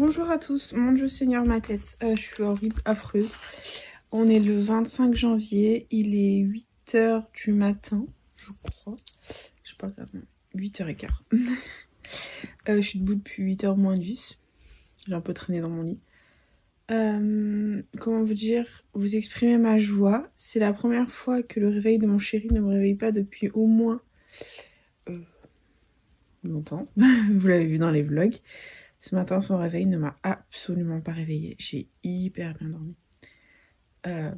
Bonjour à tous, mon Dieu Seigneur ma tête, je suis horrible, affreuse. On est le 25 janvier, il est 8h du matin, je crois. Je sais pas, 8h15. Je suis debout depuis 8h moins 10. J'ai un peu traîné dans mon lit. Comment vous dire, vous exprimer ma joie. C'est la première fois que le réveil de mon chéri ne me réveille pas depuis au moins longtemps. Vous l'avez vu dans les vlogs. Ce matin, son réveil ne m'a absolument pas réveillée. J'ai hyper bien dormi.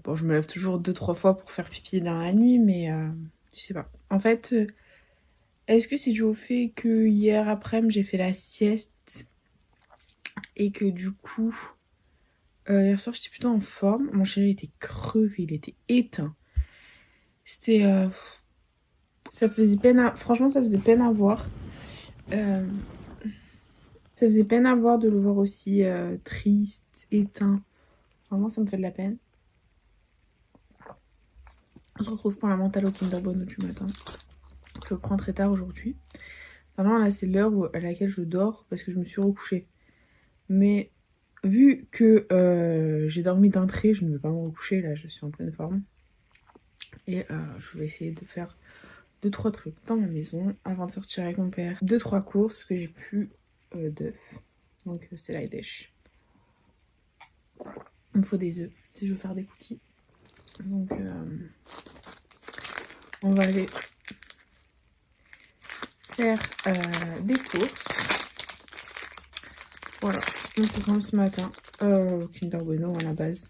Bon, je me lève toujours 2-3 fois pour faire pipi dans la nuit, mais je sais pas. En fait, est-ce que c'est dû au fait que hier après-midi, j'ai fait la sieste et que du coup, hier soir, j'étais plutôt en forme. Mon chéri était crevé, il était éteint. C'était... ça faisait peine à... Franchement, ça faisait peine à voir. Ça faisait peine à voir de le voir aussi triste, éteint. Vraiment, ça me fait de la peine. On se retrouve pour la mentale au Kinder Bueno du matin. Je prends très tard aujourd'hui. Vraiment, là, c'est l'heure à laquelle je dors parce que je me suis recouchée. Mais vu que j'ai dormi d'un trait, je ne vais pas me recoucher. Là, je suis en pleine forme. Et je vais essayer de faire 2-3 trucs dans ma maison avant de sortir avec mon père. 2-3 courses parce que j'ai plus d'œufs. Donc, c'est la dèche. Il me faut des œufs si je veux faire des cookies. Donc, on va aller faire des courses. Voilà, mon programme ce matin. Kinder Bueno à la base.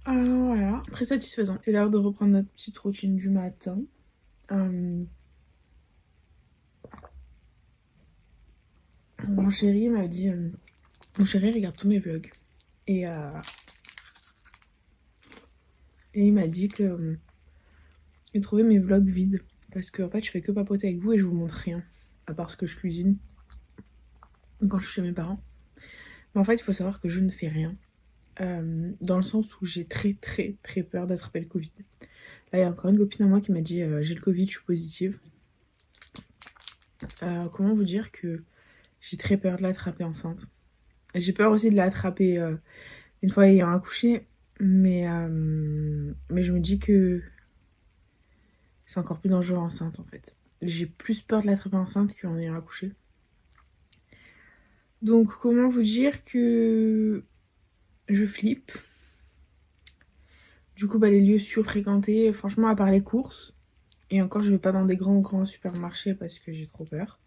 Alors voilà, très satisfaisant. C'est l'heure de reprendre notre petite routine du matin. Mon chéri m'a dit... mon chéri regarde tous mes vlogs. Et il m'a dit que... il trouvait mes vlogs vides. Parce que en fait, je fais que papoter avec vous et je vous montre rien. À part ce que je cuisine. Quand je suis chez mes parents. Mais en fait, il faut savoir que je ne fais rien. Dans le sens où j'ai très peur d'attraper le Covid. Là, il y a encore une copine à moi qui m'a dit j'ai le Covid, je suis positive. Comment vous dire que j'ai très peur de l'attraper enceinte. J'ai peur aussi de l'attraper une fois ayant accouché. Mais je me dis que c'est encore plus dangereux enceinte en fait. J'ai plus peur de l'attraper enceinte qu'en ayant accouché. Donc comment vous dire que je flippe. Du coup, les lieux surfréquentés, franchement, à part les courses. Et encore, je vais pas dans des grands supermarchés parce que j'ai trop peur.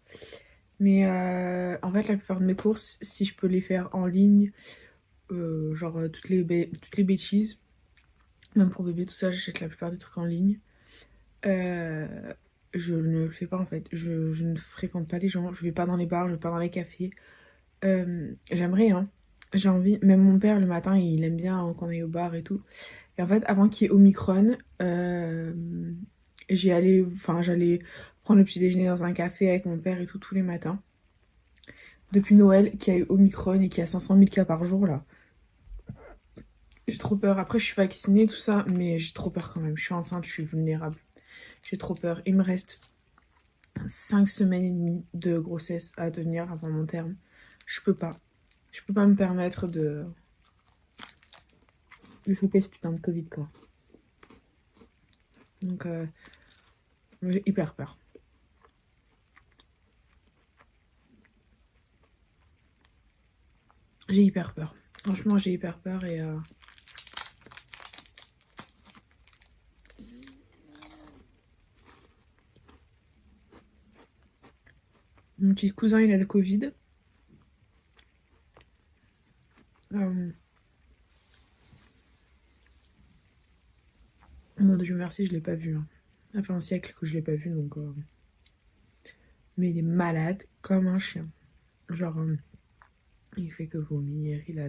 Mais en fait, la plupart de mes courses, si je peux les faire en ligne, genre toutes les bêtises, même pour bébé, tout ça, j'achète la plupart des trucs en ligne. Je ne le fais pas en fait. Je ne fréquente pas les gens. Je vais pas dans les bars, je vais pas dans les cafés. J'aimerais, hein. J'ai envie. Même mon père, le matin, il aime bien qu'on aille au bar et tout. Et en fait, avant qu'il y ait Omicron, j'allais prendre le petit déjeuner dans un café avec mon père et tout tous les matins. Depuis Noël, qu'il y a eu Omicron et qu'il y a 500 000 cas par jour là. J'ai trop peur. Après, je suis vaccinée, tout ça, mais j'ai trop peur quand même. Je suis enceinte, je suis vulnérable. J'ai trop peur. Il me reste 5 semaines et demie de grossesse à tenir avant mon terme. Je peux pas. Je peux pas me permettre de choper ce putain de Covid quoi. Donc j'ai hyper peur. J'ai hyper peur. Franchement, j'ai hyper peur et mon petit cousin, il a le Covid. Mon Dieu merci, je l'ai pas vu. Hein. Ça fait un siècle que je l'ai pas vu, donc... Mais il est malade comme un chien. Genre, il fait que vomir, il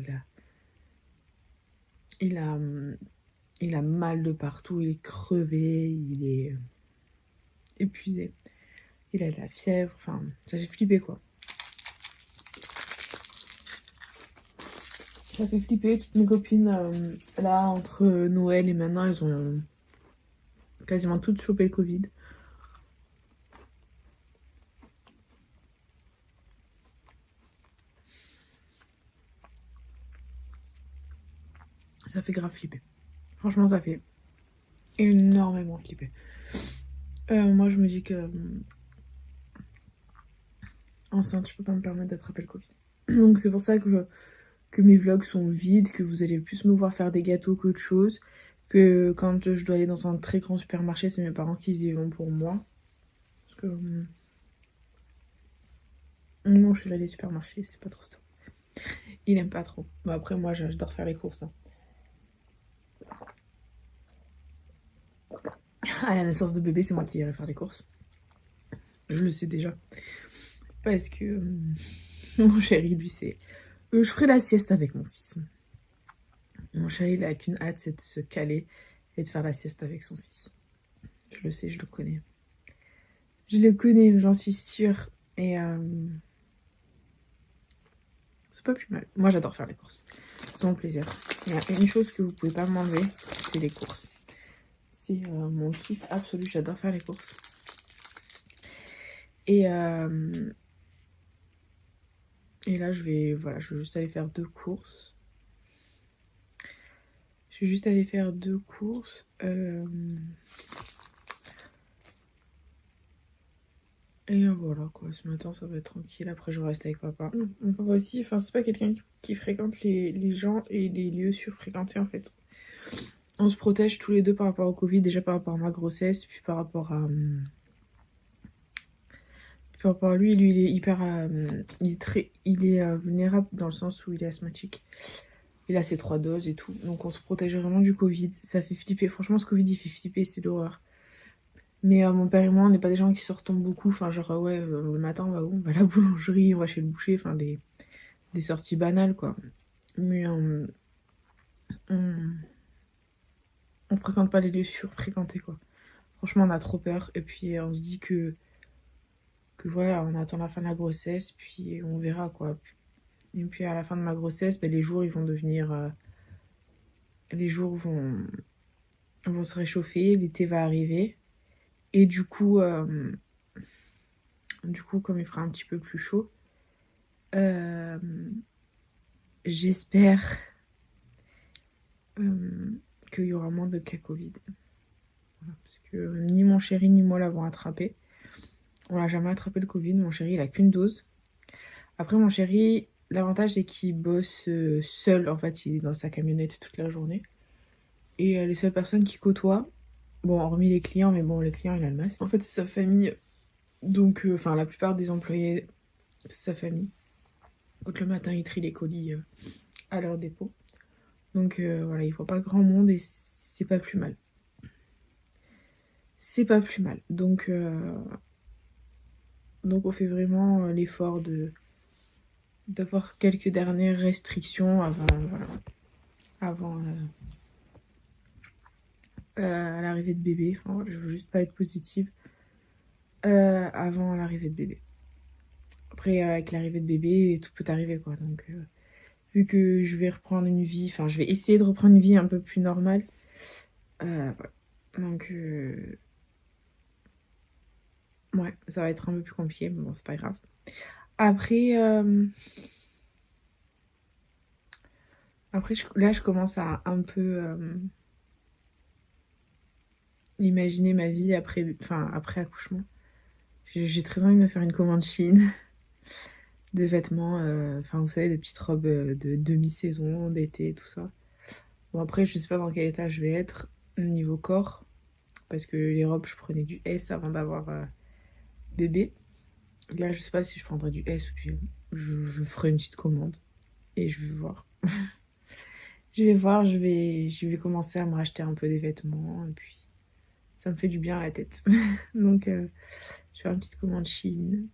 a mal de partout, il est crevé, il est épuisé. Il a de la fièvre, enfin, ça fait flipper quoi. Ça fait flipper, toutes mes copines, là, entre Noël et maintenant, elles ont quasiment toutes chopé le Covid. ça fait grave flipper. Franchement, ça fait énormément flipper. Moi, je me dis que enceinte, je peux pas me permettre d'attraper le Covid. Donc c'est pour ça que mes vlogs sont vides, que vous allez plus me voir faire des gâteaux qu'autre chose, que quand je dois aller dans un très grand supermarché, c'est mes parents qui y vont pour moi. Parce que non, je suis allée au supermarché, c'est pas trop ça. Il aime pas trop. Bon, après, moi, j'adore faire les courses. Hein. À la naissance de bébé, c'est moi qui irai faire les courses. Je le sais déjà. Parce que mon chéri, lui, c'est... je ferai la sieste avec mon fils. Mon chéri, il a qu'une hâte, c'est de se caler et de faire la sieste avec son fils. Je le sais, je le connais. Je le connais, j'en suis sûre. Et c'est pas plus mal. Moi, j'adore faire les courses. C'est mon plaisir. Il y a une chose que vous pouvez pas m'enlever, c'est les courses. C'est mon kiff absolu. J'adore faire les courses. Et là, je vais juste aller faire 2 courses. Je vais juste aller faire 2 courses. Et voilà quoi, ce matin ça va être tranquille, après je reste avec papa. Mon papa aussi, enfin c'est pas quelqu'un qui fréquente les gens et les lieux surfréquentés en fait. On se protège tous les deux par rapport au Covid, déjà par rapport à ma grossesse, puis par rapport à... par rapport à lui il est hyper... il est vulnérable dans le sens où il est asthmatique. Il a ses 3 doses et tout, donc on se protège vraiment du Covid. Ça fait flipper, franchement ce Covid il fait flipper, c'est l'horreur. Mais mon père et moi, on n'est pas des gens qui sortent beaucoup. Enfin, genre, ouais, le matin, on va où? On va à la boulangerie, on va chez le boucher. Enfin, des sorties banales, quoi. Mais on fréquente pas les lieux surfréquentés, quoi. Franchement, on a trop peur. Et puis, on se dit que voilà, on attend la fin de la grossesse, puis on verra, quoi. Et puis, à la fin de ma grossesse, ben, les jours, ils vont devenir... les jours vont se réchauffer, l'été va arriver. Et du coup, comme il fera un petit peu plus chaud, j'espère qu'il y aura moins de cas Covid. Voilà, parce que ni mon chéri ni moi l'avons attrapé. On l'a jamais attrapé le Covid. Mon chéri, il a qu'une dose. Après, mon chéri, l'avantage c'est qu'il bosse seul. En fait, il est dans sa camionnette toute la journée. Et les seules personnes qui côtoient, bon, hormis les clients, mais bon, les clients, il a le masque. En fait, c'est sa famille. Donc, enfin, la plupart des employés, c'est sa famille. Donc, le matin, il trie les colis à leur dépôt. Donc, voilà, il voit pas grand monde et c'est pas plus mal. C'est pas plus mal. Donc on fait vraiment l'effort d'avoir quelques dernières restrictions avant l'arrivée de bébé. Enfin, voilà, je veux juste pas être positive. Avant l'arrivée de bébé. Après, avec l'arrivée de bébé, tout peut arriver, quoi. Donc, vu que je vais reprendre une vie, enfin, je vais essayer de reprendre une vie un peu plus normale. Voilà. Donc, ouais, ça va être un peu plus compliqué, mais bon, c'est pas grave. Après, là, je commence à un peu imaginer ma vie après accouchement. J'ai très envie de me faire une commande Chine de vêtements, enfin, vous savez, des petites robes de demi-saison, d'été, tout ça. Bon, après, je sais pas dans quel état je vais être niveau corps, parce que les robes, je prenais du S avant d'avoir bébé. Là, je sais pas si je prendrai du S ou du M. Je ferai une petite commande et je vais voir. Je vais voir, je vais commencer à me racheter un peu des vêtements et puis ça me fait du bien à la tête. Donc, je vais faire une petite commande Chine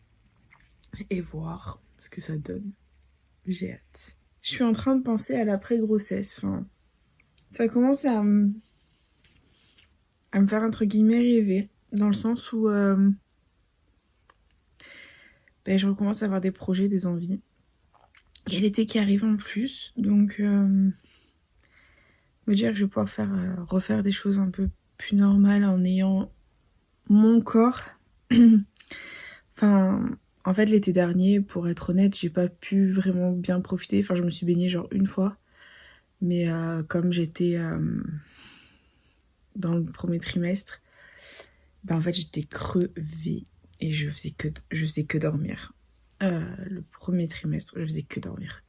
et voir ce que ça donne. J'ai hâte. Je suis en train de penser à l'après-grossesse. Enfin, ça commence à me faire entre guillemets rêver, dans le sens où je recommence à avoir des projets, des envies. Il y a l'été qui arrive en plus, donc me dire que je vais pouvoir refaire des choses un peu plus normales en ayant mon corps. Enfin, en fait, l'été dernier, pour être honnête, j'ai pas pu vraiment bien profiter. Enfin, je me suis baignée genre une fois. Mais comme j'étais dans le premier trimestre, en fait j'étais crevée et je faisais que dormir. Le premier trimestre, je faisais que dormir.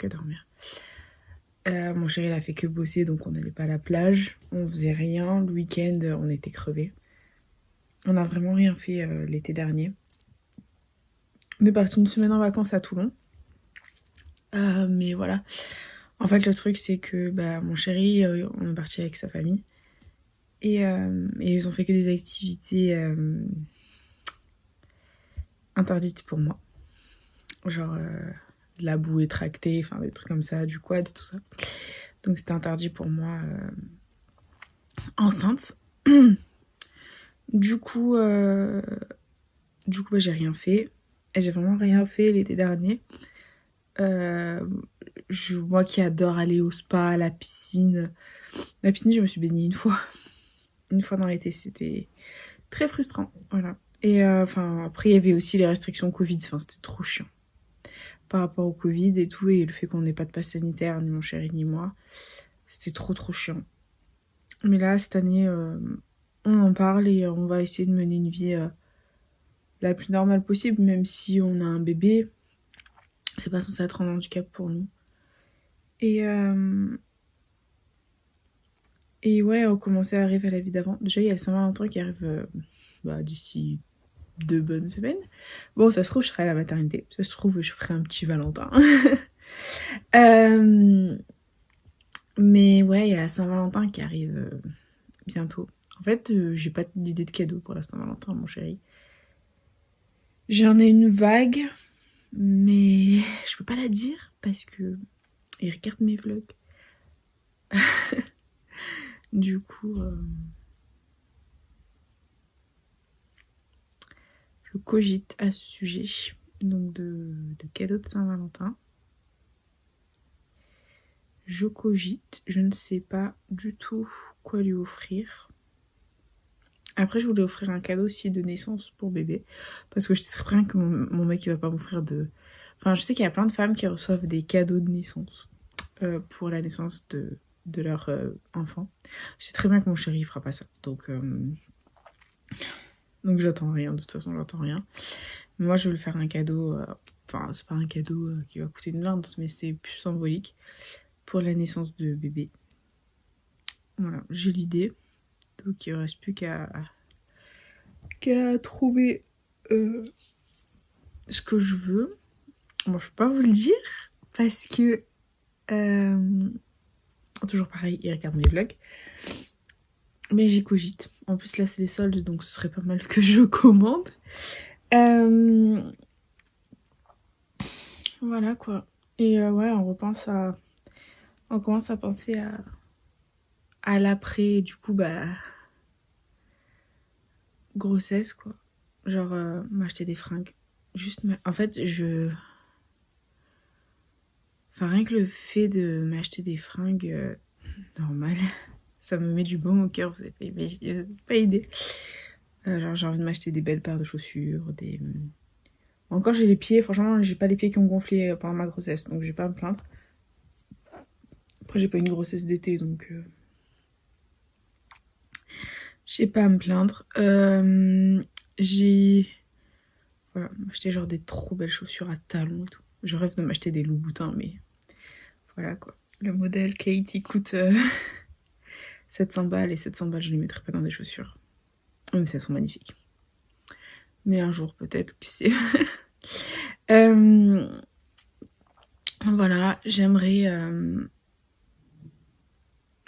Mon chéri il a fait que bosser, donc on n'allait pas à la plage, on faisait rien. Le week-end, on était crevés. On n'a vraiment rien fait l'été dernier. On est parti une semaine en vacances à Toulon. Mais voilà. En fait, le truc, c'est que mon chéri, on est parti avec sa famille. Et ils ont fait que des activités interdites pour moi. Genre la bouée tractée, enfin des trucs comme ça, du quad, tout ça. Donc c'était interdit pour moi enceinte. Du coup, j'ai rien fait. Et j'ai vraiment rien fait l'été dernier. Moi qui adore aller au spa, à la piscine. La piscine, je me suis baignée une fois. Une fois dans l'été, c'était très frustrant. Voilà. Et après, il y avait aussi les restrictions Covid. Enfin, c'était trop chiant. Par rapport au Covid et tout, et le fait qu'on n'ait pas de passe sanitaire, ni mon chéri, ni moi. C'était trop chiant. Mais là, cette année, on en parle et on va essayer de mener une vie la plus normale possible, même si on a un bébé. C'est pas censé être un handicap pour nous. Et ouais, on commençait à arriver à la vie d'avant. Déjà, il y a le Saint-Valentin qui arrive d'ici 2 bonnes semaines. Bon, ça se trouve, je serai à la maternité. Ça se trouve, je ferai un petit Valentin. Mais ouais, il y a la Saint-Valentin qui arrive bientôt. En fait, j'ai pas d'idée de cadeau pour la Saint-Valentin, mon chéri. J'en ai une vague, mais je peux pas la dire parce que il regarde mes vlogs. Du coup, je cogite à ce sujet, donc de cadeaux de Saint-Valentin. Je cogite, je ne sais pas du tout quoi lui offrir. Après, je voulais offrir un cadeau aussi de naissance pour bébé, parce que je sais très bien que mon mec il va pas m'offrir de... Enfin, je sais qu'il y a plein de femmes qui reçoivent des cadeaux de naissance pour la naissance de leur enfant. Je sais très bien que mon chéri il fera pas ça, donc j'attends rien, de toute façon j'attends rien. Moi je vais lui faire un cadeau, enfin c'est pas un cadeau qui va coûter une blinde, mais c'est plus symbolique pour la naissance de bébé. Voilà, j'ai l'idée, donc il ne reste plus qu'à trouver ce que je veux. Bon, je peux pas vous le dire parce que toujours pareil, il regarde mes vlogs. Mais j'y cogite. En plus là c'est les soldes, donc ce serait pas mal que je commande. Voilà quoi. Et ouais, on commence à penser à l'après, du coup grossesse quoi. Genre m'acheter des fringues. En fait enfin rien que le fait de m'acheter des fringues normales, ça me met du baume au cœur, vous avez pas idée. Genre j'ai envie de m'acheter des belles paires de chaussures, Encore j'ai les pieds, franchement j'ai pas les pieds qui ont gonflé pendant ma grossesse, donc je vais pas me plaindre. Après j'ai pas une grossesse d'été, donc j'ai pas à me plaindre. J'ai acheté genre des trop belles chaussures à talons et tout. Je rêve de m'acheter des Louboutins, mais voilà quoi. Le modèle Kate il coûte 700 balles et 700 balles je les mettrai pas dans des chaussures. Mais elles sont magnifiques. Mais un jour peut-être, qui sait. Voilà, j'aimerais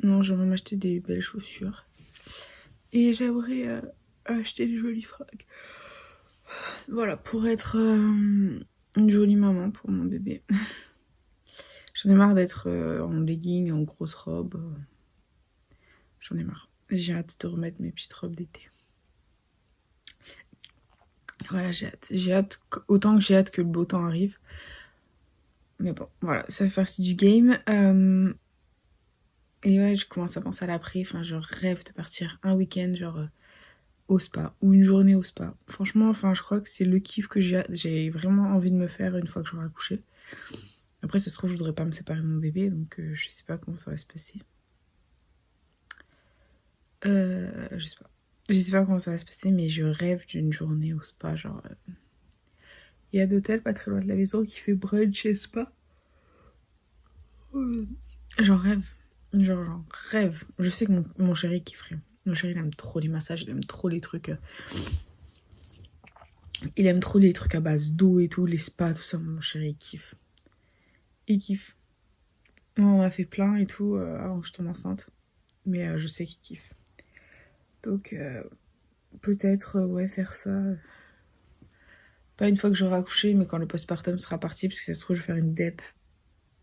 m'acheter des belles chaussures. Et j'aimerais acheter des jolies fringues. Voilà, pour être une jolie maman pour mon bébé. J'en ai marre d'être en legging, en grosse robe. J'en ai marre. J'ai hâte de remettre mes petites robes d'été. Voilà, j'ai hâte. Autant que j'ai hâte que le beau temps arrive. Mais bon, voilà, ça fait partie du game. Et ouais, je commence à penser à l'après. Enfin, je rêve de partir un week-end, genre au spa. Ou une journée au spa. Franchement, enfin, je crois que c'est le kiff que j'ai vraiment envie de me faire une fois que j'aurai accouché. Après, ça se trouve, je voudrais pas me séparer de mon bébé, donc je sais pas comment ça va se passer. Je sais pas. Je sais pas comment ça va se passer, mais je rêve d'une journée au spa. Genre, il y a d'hôtel pas très loin de la maison qui fait brunch et spa. J'en rêve. J'en rêve. Je sais que mon chéri kifferait. Mon chéri, il aime trop les massages, il aime trop les trucs. Il aime trop les trucs à base d'eau et tout, les spas, tout ça. Mon chéri, il kiffe. Il kiffe. Moi, on a fait plein et tout avant que je tombe enceinte. Mais je sais qu'il kiffe. Donc, peut-être, ouais, faire ça. Pas une fois que j'aurai accouché, mais quand le postpartum sera parti, parce que ça se trouve, je vais faire une DEP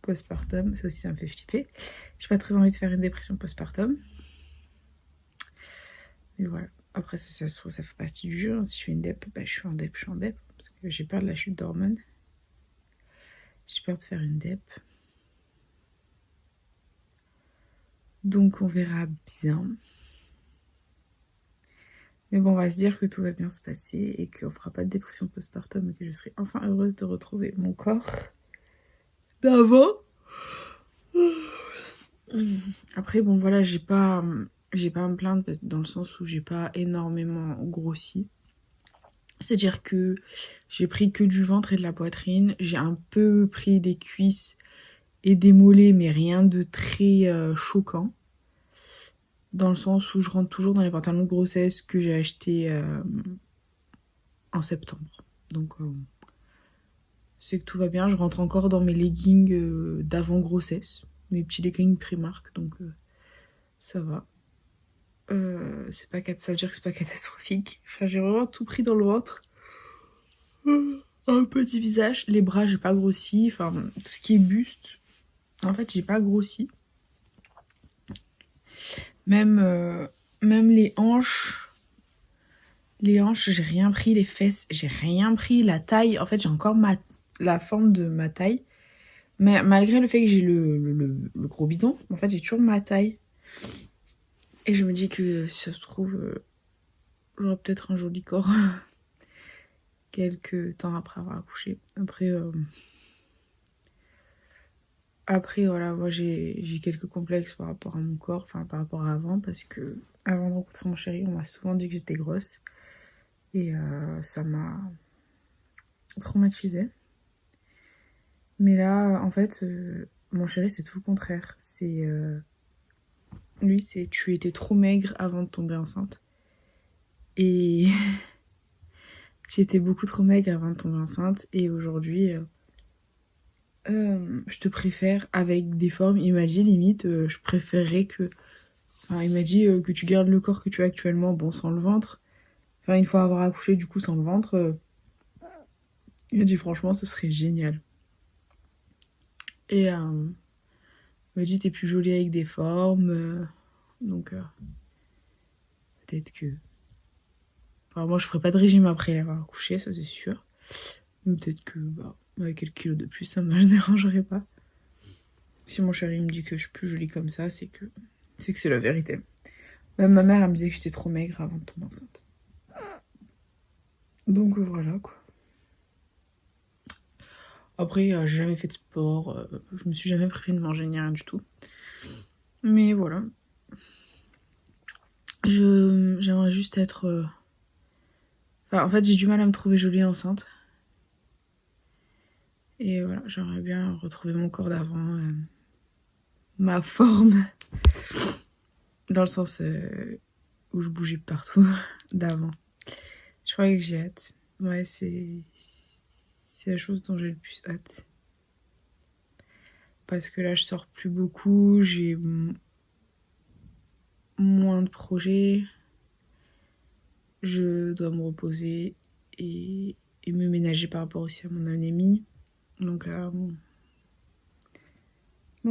postpartum. Ça aussi, ça me fait flipper. J'ai pas très envie de faire une dépression postpartum. Mais voilà. Après, ça se trouve, ça fait partie du jeu. Si je fais une DEP, bah, je suis en DEP. Parce que j'ai peur de la chute d'hormones. J'ai peur de faire une DEP. Donc, on verra bien. Mais bon, on va se dire que tout va bien se passer et qu'on fera pas de dépression postpartum et que je serai enfin heureuse de retrouver mon corps d'avant. Après, bon, voilà, j'ai pas à me plaindre dans le sens où j'ai pas énormément grossi. C'est-à-dire que j'ai pris que du ventre et de la poitrine. J'ai un peu pris des cuisses et des mollets, mais rien de très choquant. Dans le sens où je rentre toujours dans les pantalons de grossesse que j'ai achetés en septembre. Donc, c'est que tout va bien. Je rentre encore dans mes leggings d'avant grossesse. Mes petits leggings Primark, donc ça va. Ça veut dire que c'est pas catastrophique. Enfin, j'ai vraiment tout pris dans le ventre. Un petit visage. Les bras, j'ai pas grossi. Enfin, tout ce qui est buste, en fait, j'ai pas grossi. Même les hanches. Les hanches, j'ai rien pris. Les fesses, j'ai rien pris. La taille, en fait, j'ai encore la forme de ma taille. Mais malgré le fait que j'ai le gros bidon, en fait, j'ai toujours ma taille. Et je me dis que si ça se trouve, j'aurai peut-être un joli corps quelques temps après avoir accouché. Après voilà, moi j'ai quelques complexes par rapport à mon corps, enfin par rapport à avant, parce que avant de rencontrer mon chéri, on m'a souvent dit que j'étais grosse. Et ça m'a traumatisée. Mais là, en fait, mon chéri, c'est tout le contraire. Lui, c'est tu étais trop maigre avant de tomber enceinte. Et tu étais beaucoup trop maigre avant de tomber enceinte. Et aujourd'hui, je te préfère avec des formes. Il m'a dit, limite, je préférerais que... Enfin, il m'a dit que tu gardes le corps que tu as actuellement, bon, sans le ventre. Enfin, une fois avoir accouché, du coup, sans le ventre. Il m'a dit, franchement, ce serait génial. Et il m'a dit, t'es plus jolie avec des formes. Donc, peut-être que... Enfin, moi, je ferai pas de régime après avoir accouché, ça c'est sûr. Mais peut-être que, avec quelques kilos de plus, ça me dérangerait pas. Si mon chéri me dit que je suis plus jolie comme ça, c'est que c'est la vérité. Même ma mère, elle me disait que j'étais trop maigre avant de tomber enceinte. Donc voilà, quoi. Après, j'ai jamais fait de sport. Je me suis jamais privée de manger ni rien du tout. Mais voilà. J'aimerais juste être... Enfin, en fait, j'ai du mal à me trouver jolie enceinte. Et voilà, j'aimerais bien retrouver mon corps d'avant. Ma forme. Dans le sens où je bougeais partout d'avant. Je crois que j'ai hâte. Ouais, c'est la chose dont j'ai le plus hâte. Parce que là, je sors plus beaucoup, j'ai moins de projets. Je dois me reposer et me ménager par rapport aussi à mon anémie. Donc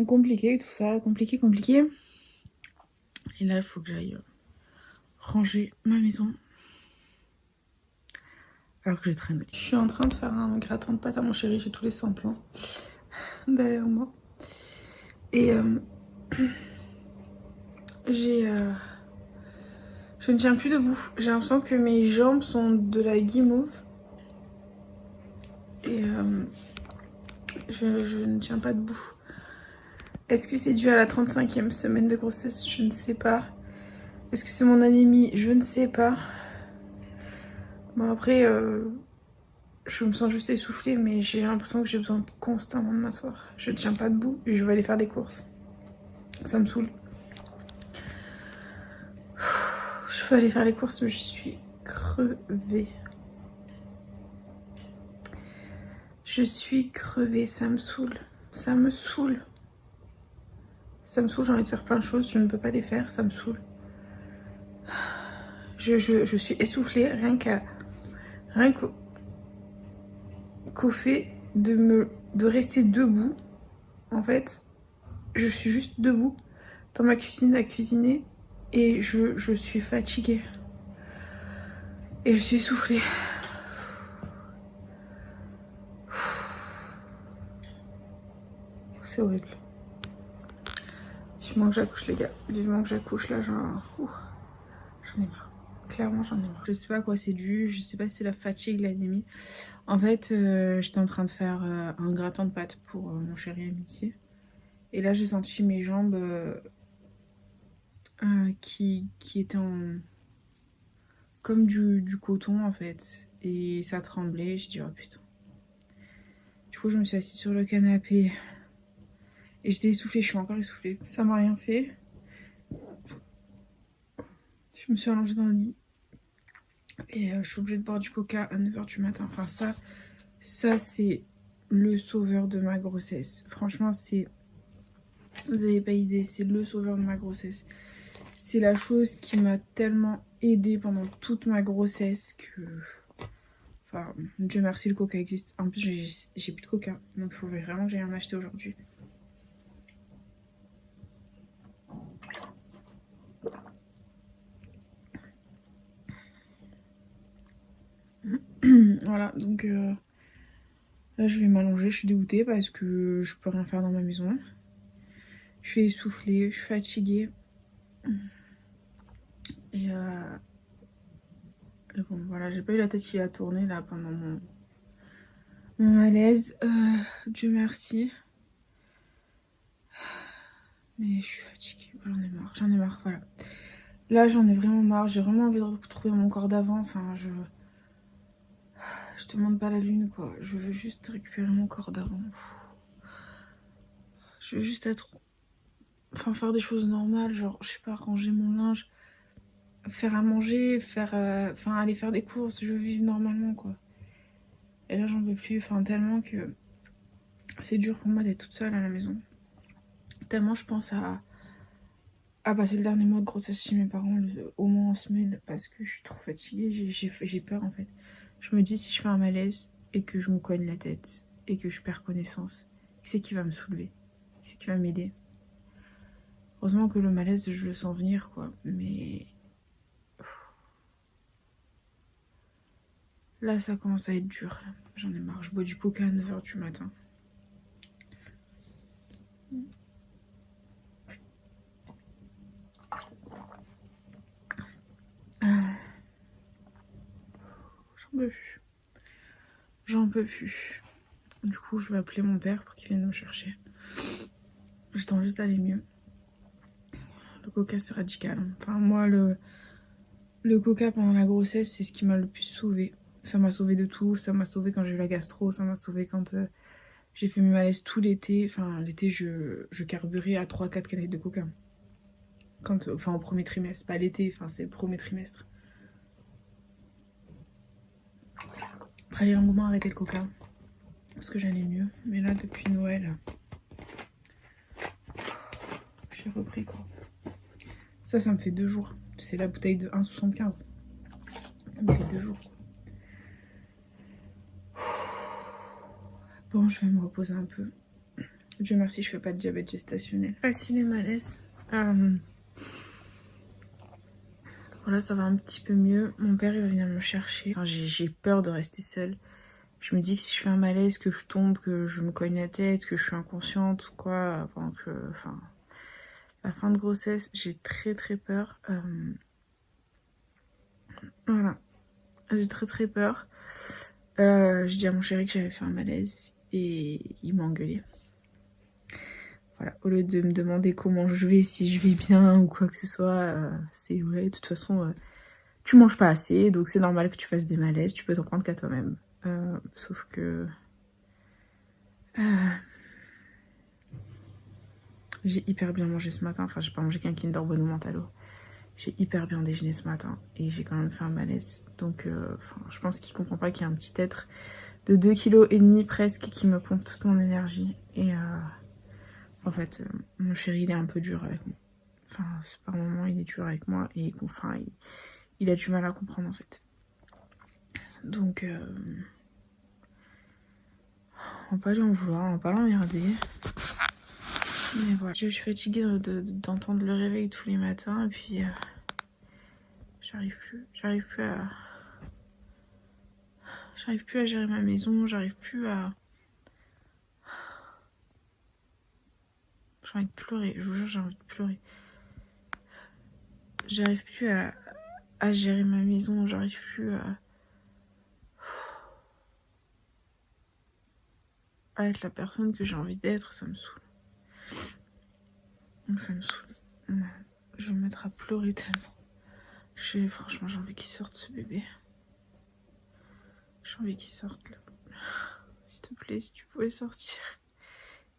compliqué tout ça, compliqué. Et là, il faut que j'aille ranger ma maison. Alors que je traîne. Je suis en train de faire un gratin de pâte à mon chéri, j'ai tous les samplants derrière moi. Et je ne tiens plus debout. J'ai l'impression que mes jambes sont de la guimauve. Et Je ne tiens pas debout. Est-ce que c'est dû à la 35e semaine de grossesse? Je ne sais pas. Est-ce que c'est mon anémie? Je ne sais pas. Bon après, je me sens juste essoufflée, mais j'ai l'impression que j'ai besoin constamment de m'asseoir. Je ne tiens pas debout et je vais aller faire des courses. Ça me saoule. Je vais aller faire les courses, mais je suis crevée. Je suis crevée, ça me saoule. Ça me saoule. Ça me saoule, j'ai envie de faire plein de choses, je ne peux pas les faire, ça me saoule. Je suis essoufflée rien qu'au fait de rester debout. En fait, je suis juste debout dans ma cuisine à cuisiner et je suis fatiguée. Et je suis essoufflée. C'est horrible. Vivement que j'accouche les gars, vivement que j'accouche là, genre... J'en ai marre. Clairement j'en ai marre. Je sais pas à quoi c'est dû, je sais pas si c'est la fatigue, l'anémie. En fait, j'étais en train de faire un gratin de pâtes pour mon chéri amitié. Et là j'ai senti mes jambes qui étaient en... comme du coton en fait. Et ça tremblait, j'ai dit oh putain. Du coup je me suis assise sur le canapé. Et j'étais essoufflée, je suis encore essoufflée. Ça m'a rien fait. Je me suis allongée dans le lit. Et je suis obligée de boire du coca à 9 h du matin. Enfin ça c'est le sauveur de ma grossesse. Franchement c'est... Vous n'avez pas idée, c'est le sauveur de ma grossesse. C'est la chose qui m'a tellement aidée pendant toute ma grossesse que... Enfin, Dieu merci, le coca existe. En plus, j'ai plus de coca. Donc il faut vraiment que j'aille en acheter aujourd'hui. Voilà, donc là je vais m'allonger. Je suis dégoûtée parce que je peux rien faire dans ma maison. Je suis essoufflée, je suis fatiguée. Et bon, voilà, j'ai pas eu la tête qui a tourné là pendant mon malaise. Dieu merci. Mais je suis fatiguée, j'en ai marre, voilà. Là j'en ai vraiment marre, j'ai vraiment envie de retrouver mon corps d'avant. Enfin, je demande pas la lune quoi. Je veux juste récupérer mon corps d'avant. Je veux juste être... Enfin, faire des choses normales, genre, je sais pas, ranger mon linge, faire à manger, enfin, aller faire des courses, je veux vivre normalement, quoi. Et là, j'en peux plus, enfin, tellement que c'est dur pour moi d'être toute seule à la maison. Tellement je pense à passer le dernier mois de grossesse chez mes parents, au moins en semaine, parce que je suis trop fatiguée, j'ai peur, en fait. Je me dis, si je fais un malaise et que je me cogne la tête et que je perds connaissance, qui c'est qui va me soulever? Qui c'est qui va m'aider? Heureusement que le malaise, je le sens venir, quoi. Mais... Là, ça commence à être dur. J'en ai marre. Je bois du coca à 9 h du matin. J'en peux plus. J'en peux plus. Du coup, je vais appeler mon père pour qu'il vienne me chercher. J'attends juste d'aller mieux. Le coca, c'est radical. Enfin, moi, le coca pendant la grossesse, c'est ce qui m'a le plus sauvée. Ça m'a sauvée de tout. Ça m'a sauvée quand j'ai eu la gastro. Ça m'a sauvée quand j'ai fait mes malaises tout l'été. Enfin, l'été, je carburais à 3-4 canettes de coca. Enfin, au premier trimestre. Pas l'été, enfin, c'est le premier trimestre. Après, j'ai longuement arrêté le coca. Parce que j'allais mieux. Mais là, depuis Noël, j'ai repris, quoi. Ça me fait 2 jours. C'est la bouteille de 1,75. Ça me fait 2 jours. Bon, je vais me reposer un peu. Dieu merci, je fais pas de diabète gestationnel. Facile et malaise. Voilà, ça va un petit peu mieux. Mon père, il va venir me chercher. Enfin, j'ai peur de rester seule. Je me dis que si je fais un malaise, que je tombe, que je me cogne la tête, que je suis inconsciente ou quoi, enfin, la fin de grossesse, j'ai très peur. Voilà, j'ai très peur. Je dis à mon chéri que j'avais fait un malaise et il m'a engueulé. Voilà, au lieu de me demander comment je vais, si je vais bien ou quoi que ce soit, c'est ouais, de toute façon, tu manges pas assez, donc c'est normal que tu fasses des malaises, tu peux t'en prendre qu'à toi-même. Sauf que... j'ai hyper bien mangé ce matin, enfin j'ai pas mangé qu'un Kinder Bueno Mentalo. J'ai hyper bien déjeuné ce matin et j'ai quand même fait un malaise. Donc je pense qu'il comprend pas qu'il y a un petit être de 2,5 kg presque qui me pompe toute mon énergie. Et en fait, mon chéri il est un peu dur avec moi. Enfin, par moments il est dur avec moi et enfin, il a du mal à comprendre en fait. Donc on va pas lui en vouloir, on va pas l'emmerder. Mais voilà, je suis fatiguée d'entendre le réveil tous les matins et puis j'arrive plus à gérer ma maison, j'arrive plus à... J'ai envie de pleurer, je vous jure j'ai envie de pleurer. J'arrive plus à gérer ma maison, j'arrive plus à être la personne que j'ai envie d'être, ça me saoule. Ça me saoule. Je vais me mettre à pleurer tellement. Franchement, j'ai envie qu'il sorte ce bébé. J'ai envie qu'il sorte là. S'il te plaît, si tu pouvais sortir.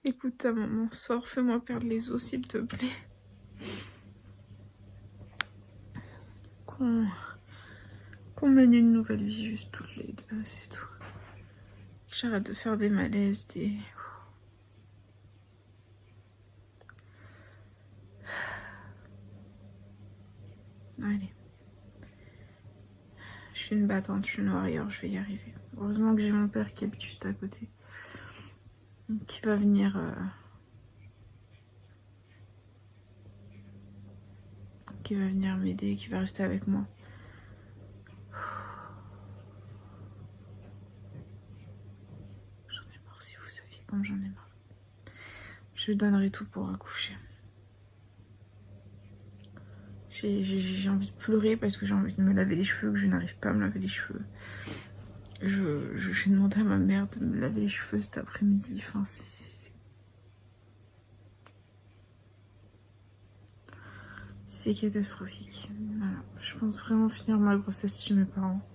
Écoute ta maman, sors, fais-moi perdre les os s'il te plaît. Qu'on mène une nouvelle vie juste toutes les deux, c'est tout. J'arrête de faire des malaises, des... Allez. Je suis une battante, je suis une warrior, je vais y arriver. Heureusement que j'ai mon père qui habite juste à côté. Qui va venir... qui va venir m'aider, qui va rester avec moi. J'en ai marre, si vous saviez comme j'en ai marre. Je donnerai tout pour accoucher. J'ai envie de pleurer parce que j'ai envie de me laver les cheveux, que je n'arrive pas à me laver les cheveux. J'ai demandé à ma mère de me laver les cheveux cet après-midi. Enfin, c'est catastrophique. Voilà. Je pense vraiment finir ma grossesse chez mes parents.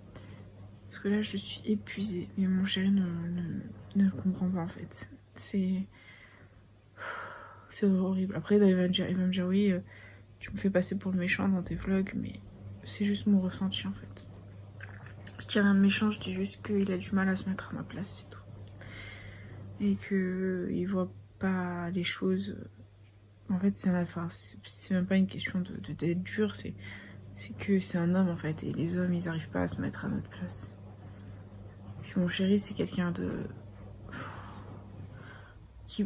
Parce que là, je suis épuisée. Mais mon chéri ne comprend pas en fait. C'est horrible. Après, il va me dire oui, tu me fais passer pour le méchant dans tes vlogs, mais c'est juste mon ressenti en fait. Je dis rien de méchant, je dis juste qu'il a du mal à se mettre à ma place, c'est tout. Et qu'il voit pas les choses. En fait, c'est même pas une question d'être dur, c'est que c'est un homme en fait. Et les hommes, ils arrivent pas à se mettre à notre place. Puis mon chéri, c'est quelqu'un qui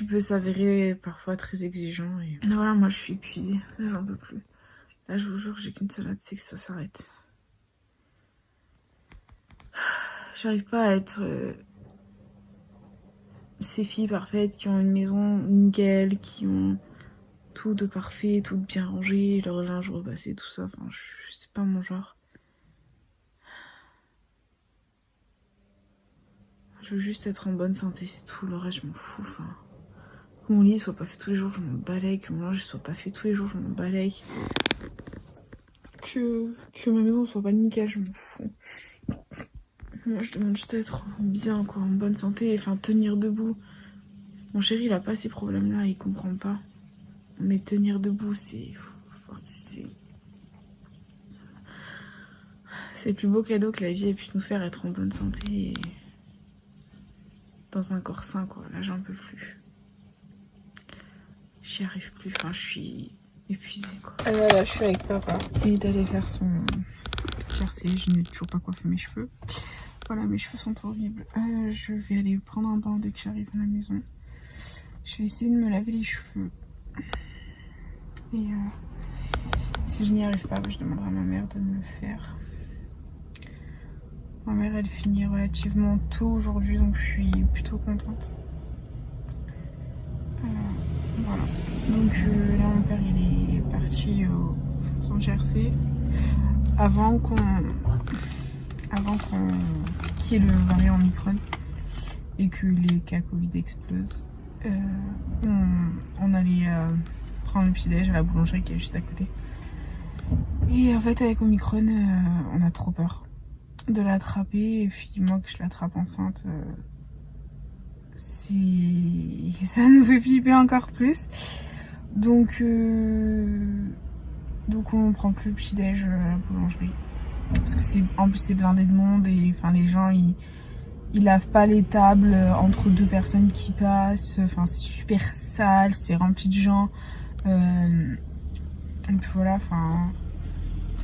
peut s'avérer parfois très exigeant. Et voilà, moi je suis épuisée, là j'en peux plus. Là je vous jure, j'ai qu'une seule hâte, c'est que ça s'arrête. J'arrive pas à être ces filles parfaites qui ont une maison nickel, qui ont tout de parfait, tout de bien rangé, leur linge repassé, tout ça. Enfin, c'est pas mon genre. Je veux juste être en bonne santé, c'est tout. Le reste, je m'en fous. Enfin, que mon lit soit pas fait tous les jours, je m'en balaye. Que mon linge soit pas fait tous les jours, je m'en balaye. Que ma maison soit pas nickel, je m'en fous. Moi, je demande juste d'être bien, quoi, en bonne santé, enfin, tenir debout. Mon chéri, il a pas ces problèmes-là, il comprend pas. Mais tenir debout, c'est le plus beau cadeau que la vie ait pu nous faire, être en bonne santé et dans un corps sain, quoi. Là, j'en peux plus. J'y arrive plus, enfin, je suis épuisée, quoi. Voilà, je suis avec papa. Et d'aller faire son tiercé, je n'ai toujours pas coiffé mes cheveux. Voilà, mes cheveux sont horribles. Je vais aller prendre un bain dès que j'arrive à la maison. Je vais essayer de me laver les cheveux. Et si je n'y arrive pas, je demanderai à ma mère de me le faire. Ma mère, elle finit relativement tôt aujourd'hui, donc je suis plutôt contente. Voilà. Donc là, mon père, il est parti son GRC avant qu'il y ait le variant Omicron. et que les cas Covid explosent, on allait prendre le petit-déj à la boulangerie qui est juste à côté. Et en fait avec Omicron, on a trop peur de l'attraper, et puis moi que je l'attrape enceinte, ça nous fait flipper encore plus. Donc on prend plus le petit-déj à la boulangerie. Parce que en plus c'est blindé de monde et enfin les gens ils lavent pas les tables entre deux personnes qui passent. Enfin c'est super sale, c'est rempli de gens. Et puis voilà, enfin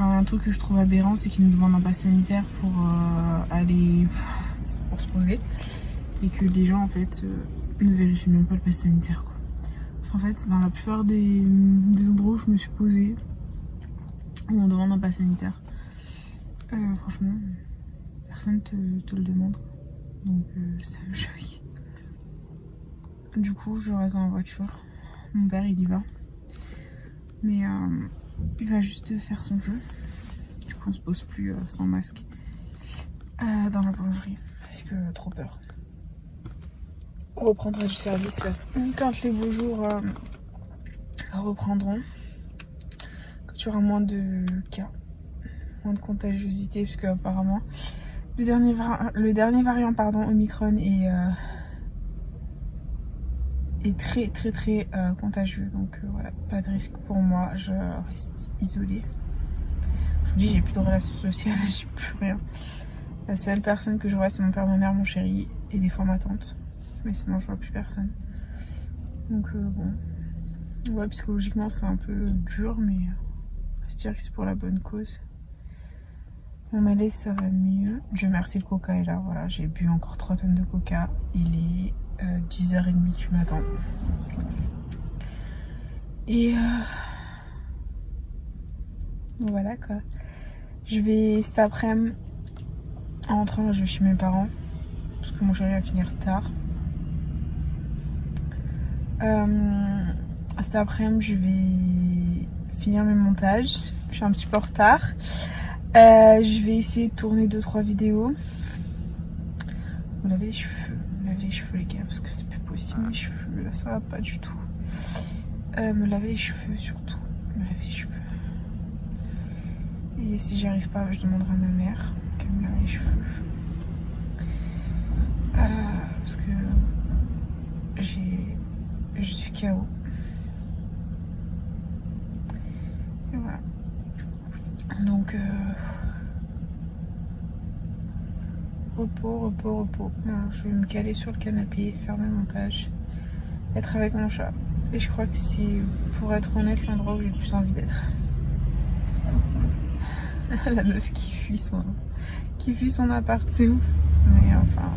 un truc que je trouve aberrant, c'est qu'ils nous demandent un pass sanitaire pour se poser. Et que les gens en fait ne vérifient même pas le pass sanitaire, quoi. En fait, dans la plupart des endroits où je me suis posée, où on demande un pass sanitaire, franchement, personne te le demande, quoi. Donc ça me choque. Du coup, je reste dans la voiture. Mon père, il y va. Mais il va juste faire son jeu. Du coup, on se pose plus sans masque dans la boulangerie. Parce que trop peur. On reprendra du service quand les beaux jours reprendront. Quand il y aura moins de cas, moins de contagiosité, parce que apparemment le dernier variant Omicron est très contagieux. Donc voilà, pas de risque pour moi, je reste isolée. Je vous dis, j'ai plus de relations sociales, j'ai plus rien. La seule personne que je vois, c'est mon père, ma mère, mon chéri et des fois ma tante. Mais sinon, je vois plus personne. Donc bon, ouais, psychologiquement, c'est un peu dur, mais on va se dire que c'est pour la bonne cause. Mon malaise, ça va mieux. Dieu merci, le coca est là. Voilà, j'ai bu encore 3 tonnes de coca. Il est 10h30 du matin. Et voilà quoi. Je vais cet après-midi, en rentrant, là, je vais chez mes parents. Parce que mon chéri va finir tard. Cet après-midi, je vais finir mes montages. Je suis un petit peu en retard. Je vais essayer de tourner 2-3 vidéos. Me laver les cheveux. Me laver les cheveux, les gars, parce que c'est plus possible. Mes cheveux, là, ça va pas du tout. Me laver les cheveux, surtout. Me laver les cheveux. Et si j'y arrive pas, je demanderai à ma mère qu'elle me lave les cheveux. Parce que je suis KO. Et voilà. Donc repos. Non, je vais me caler sur le canapé, faire mes montages, être avec mon chat. Et je crois que c'est, pour être honnête, l'endroit où j'ai le plus envie d'être. La meuf qui fuit son appart, c'est ouf. Mais enfin,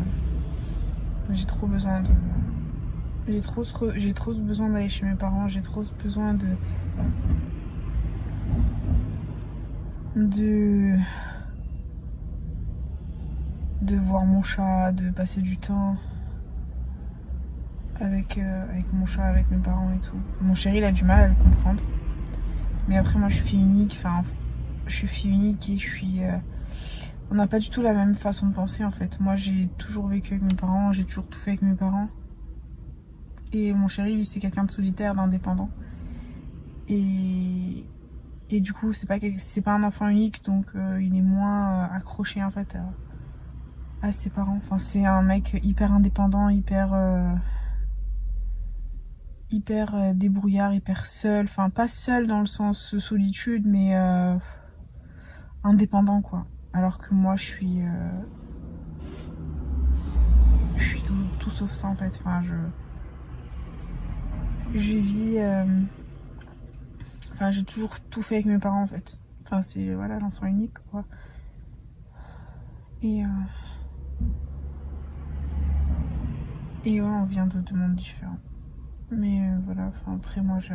j'ai trop besoin d'aller chez mes parents. J'ai trop besoin de voir mon chat, de passer du temps avec mon chat, avec mes parents et tout. Mon chéri, il a du mal à le comprendre. Mais après, moi, je suis fille unique. Enfin, je suis fille unique et on n'a pas du tout la même façon de penser, en fait. Moi, j'ai toujours vécu avec mes parents, j'ai toujours tout fait avec mes parents. Et mon chéri, lui, c'est quelqu'un de solitaire, d'indépendant. Et du coup, c'est pas un enfant unique, donc il est moins accroché, en fait, à ses parents. Enfin, c'est un mec hyper indépendant, hyper débrouillard, hyper seul. Enfin, pas seul dans le sens solitude, mais indépendant, quoi. Alors que moi, je suis tout sauf ça, en fait. Enfin, je vis... Enfin, j'ai toujours tout fait avec mes parents, en fait. Enfin, c'est, voilà, l'enfant unique, quoi. Et ouais, on vient de deux mondes différents. Mais voilà, enfin, après, moi, j'ai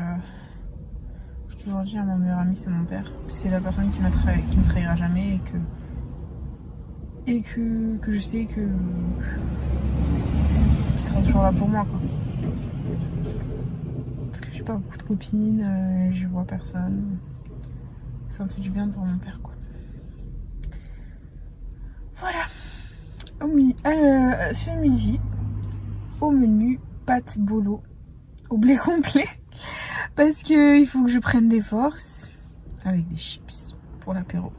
toujours dit à mon meilleur ami, c'est mon père. C'est la personne qui me trahira jamais et que je sais qu'il sera toujours là pour moi, quoi. Parce que j'ai pas beaucoup de copines, je vois personne. Ça me fait du bien de voir mon père, quoi. Voilà. Ce midi, au menu pâtes bolo au blé complet. Parce qu'il faut que je prenne des forces. Avec des chips pour l'apéro.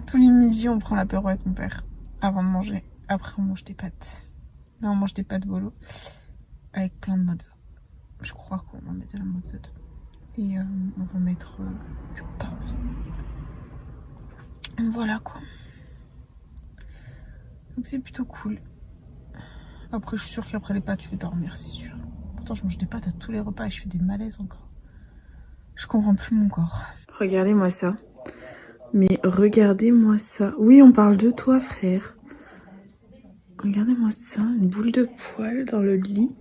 Tous les midis on prend l'apéro avec mon père. Avant de manger. Après on mange des pâtes. Là on mange des pâtes bolo. Avec plein de mozza. Je crois qu'on va mettre de la mozzarella. Et on va mettre du parmesan. Voilà quoi. Donc c'est plutôt cool. Après je suis sûre qu'après les pâtes je vais dormir, c'est sûr. Pourtant je mange des pâtes à tous les repas et je fais des malaises encore. Je comprends plus mon corps. Regardez-moi ça. Mais regardez-moi ça. Oui, on parle de toi frère. Regardez-moi ça, une boule de poil dans le lit.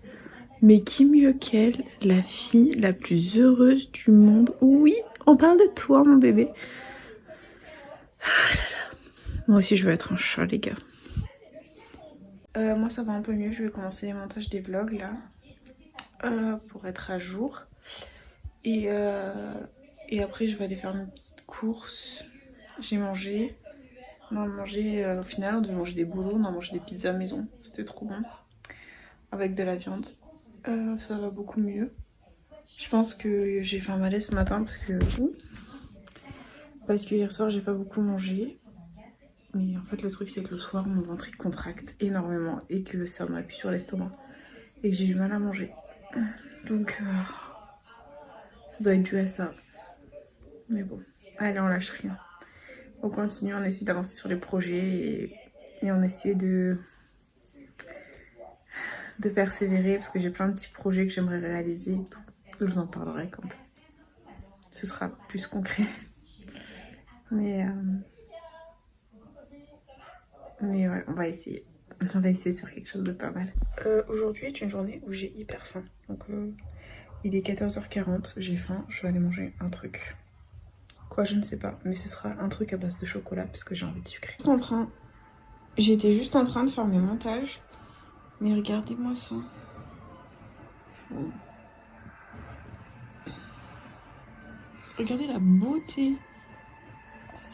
Mais qui mieux qu'elle, la fille la plus heureuse du monde. Oui, on parle de toi mon bébé. Ah là là. Moi aussi je veux être un chat les gars. Moi ça va un peu mieux, je vais commencer les montages des vlogs là. Pour être à jour. Et après je vais aller faire mes petites courses. J'ai mangé. On a mangé, au final on devait manger des boulots, on a mangé des pizzas maison. C'était trop bon. Avec de la viande. Ça va beaucoup mieux. Je pense que j'ai fait un malaise ce matin parce que hier soir j'ai pas beaucoup mangé. Mais en fait le truc c'est que le soir mon ventre il contracte énormément et que ça m'appuie sur l'estomac. Et que j'ai du mal à manger. Donc ça doit être dû à ça. Mais bon, allez on lâche rien. On continue, on essaie d'avancer sur les projets et on essaie de persévérer parce que j'ai plein de petits projets que j'aimerais réaliser. Je vous en parlerai quand ce sera plus concret. Mais ouais, on va essayer. On va essayer sur quelque chose de pas mal. Aujourd'hui est une journée où j'ai hyper faim. Donc il est 14h40, j'ai faim, je vais aller manger un truc. Quoi, je ne sais pas, mais ce sera un truc à base de chocolat parce que j'ai envie de sucrer. J'étais juste en train de faire mes montages. Mais regardez-moi ça. Oh. Regardez la beauté.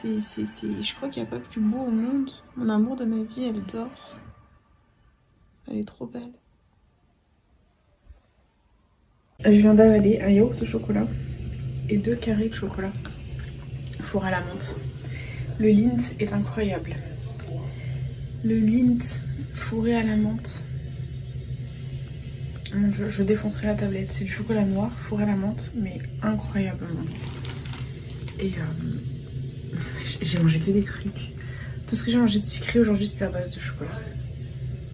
Je crois qu'il n'y a pas plus beau au monde. Mon amour de ma vie, elle dort. Elle est trop belle. Je viens d'avaler un yaourt au chocolat et 2 carrés de chocolat fourré à la menthe. Le Lindt est incroyable. Le Lindt fourré à la menthe. Je défoncerai la tablette. C'est du chocolat noir fourré à la menthe, mais incroyablement. Et j'ai mangé que des trucs. Tout ce que j'ai mangé de sucré aujourd'hui c'était à base de chocolat.